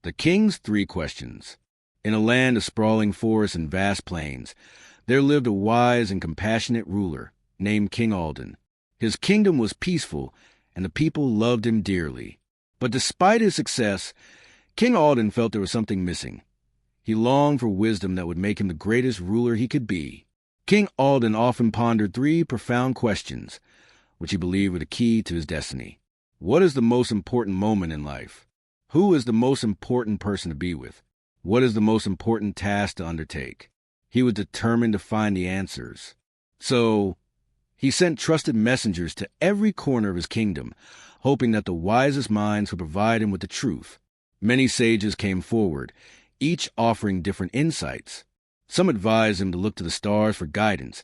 The King's Three Questions. In a land of sprawling forests and vast plains, there lived a wise and compassionate ruler named King Alden. His kingdom was peaceful, and the people loved him dearly. But despite his success, King Alden felt there was something missing. He longed for wisdom that would make him the greatest ruler he could be. King Alden often pondered three profound questions, which he believed were the key to his destiny. What is the most important moment in life? Who is the most important person to be with? What is the most important task to undertake? He was determined to find the answers. So he sent trusted messengers to every corner of his kingdom, hoping that the wisest minds would provide him with the truth. Many sages came forward, each offering different insights. Some advised him to look to the stars for guidance,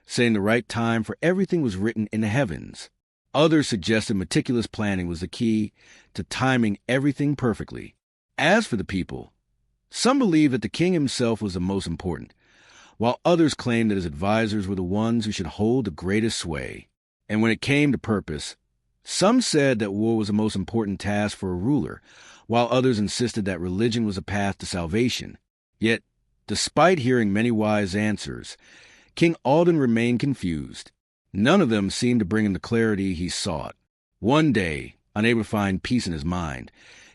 saying the right time for everything was written in the heavens. Others suggested meticulous planning was the key to timing everything perfectly. As for the people, some believed that the king himself was the most important, while others claimed that his advisors were the ones who should hold the greatest sway. And when it came to purpose, some said that war was the most important task for a ruler, while others insisted that religion was a path to salvation. Yet, despite hearing many wise answers, King Alden remained confused. None of them seemed to bring him the clarity he sought. One day, unable to find peace in his mind,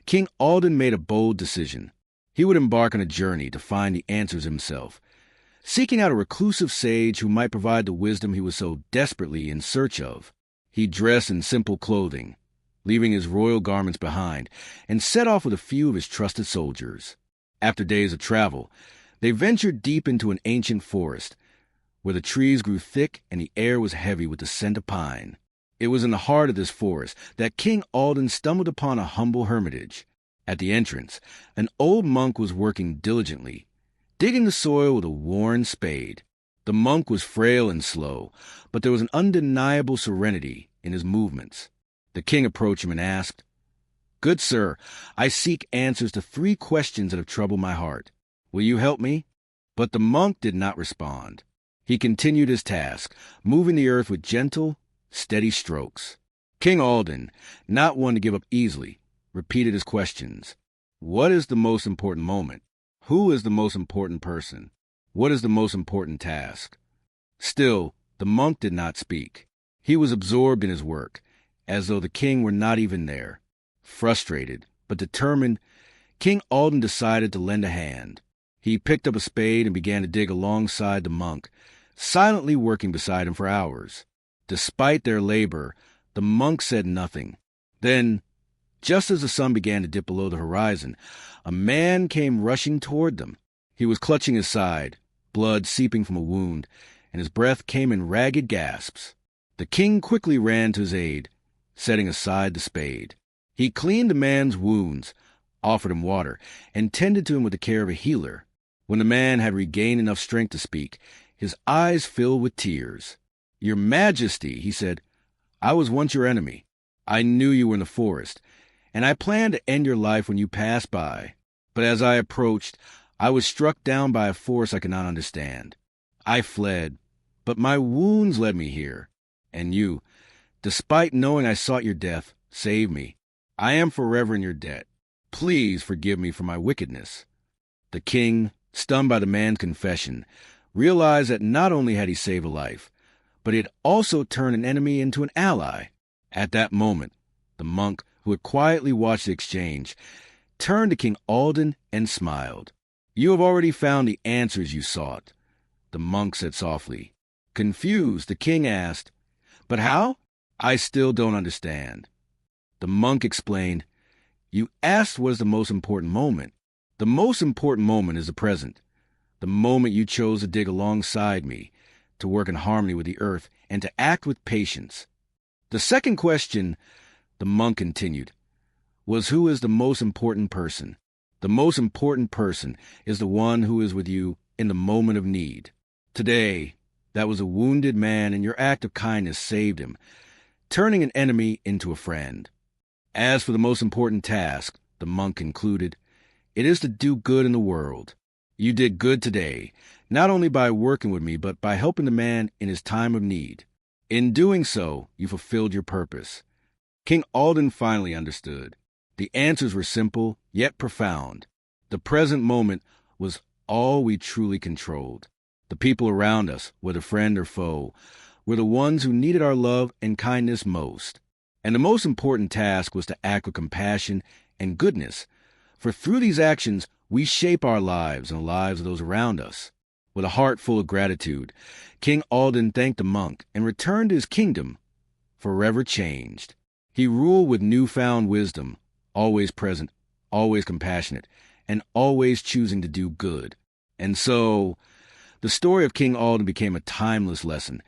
King Alden made a bold decision. He would embark on a journey to find the answers himself, seeking out a reclusive sage who might provide the wisdom he was so desperately in search of. He dressed in simple clothing, leaving his royal garments behind, and set off with a few of his trusted soldiers. After days of travel, they ventured deep into an ancient forest, where the trees grew thick and the air was heavy with the scent of pine. It was in the heart of this forest that King Alden stumbled upon a humble hermitage. At the entrance, an old monk was working diligently, digging the soil with a worn spade. The monk was frail and slow, but there was an undeniable serenity in his movements. The king approached him and asked, "Good sir, I seek answers to 3 questions that have troubled my heart. Will you help me?" But the monk did not respond. He continued his task, moving the earth with gentle, steady strokes. King Alden, not one to give up easily, repeated his questions. What is the most important moment? Who is the most important person? What is the most important task? Still, the monk did not speak. He was absorbed in his work, as though the king were not even there. Frustrated, but determined, King Alden decided to lend a hand. He picked up a spade and began to dig alongside the monk, silently working beside him for hours. Despite their labor, the monk said nothing. Then, just as the sun began to dip below the horizon, a man came rushing toward them. He was clutching his side, blood seeping from a wound, and his breath came in ragged gasps. The king quickly ran to his aid, setting aside the spade. He cleaned the man's wounds, offered him water, and tended to him with the care of a healer. When the man had regained enough strength to speak, his eyes filled with tears. "Your Majesty," he said, "I was once your enemy. I knew you were in the forest, and I planned to end your life when you passed by. But as I approached, I was struck down by a force I could not understand. I fled, but my wounds led me here. And you, despite knowing I sought your death, saved me. I am forever in your debt. Please forgive me for my wickedness." The king, stunned by the man's confession, realized that not only had he saved a life, but he had also turned an enemy into an ally. At that moment, the monk, who had quietly watched the exchange, turned to King Alden and smiled. "You have already found the answers you sought," the monk said softly. Confused, the king asked, "But how?" "I still don't understand." The monk explained, "You asked what is the most important moment. The most important moment is the present. The moment you chose to dig alongside me, to work in harmony with the earth, and to act with patience. The second question," the monk continued, "was who is the most important person. The most important person is the one who is with you in the moment of need. Today, that was a wounded man, and your act of kindness saved him, turning an enemy into a friend. As for the most important task," the monk concluded, "it is to do good in the world. You did good today, not only by working with me, but by helping the man in his time of need. In doing so, you fulfilled your purpose." King Alden finally understood. The answers were simple, yet profound. The present moment was all we truly controlled. The people around us, whether friend or foe, were the ones who needed our love and kindness most. And the most important task was to act with compassion and goodness, for through these actions, we shape our lives and the lives of those around us. With a heart full of gratitude, King Alden thanked the monk and returned to his kingdom, forever changed. He ruled with newfound wisdom, always present, always compassionate, and always choosing to do good. And so, the story of King Alden became a timeless lesson,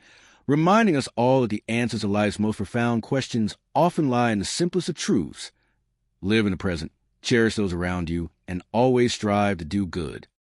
reminding us all that the answers to life's most profound questions often lie in the simplest of truths. Live in the present, cherish those around you, and always strive to do good.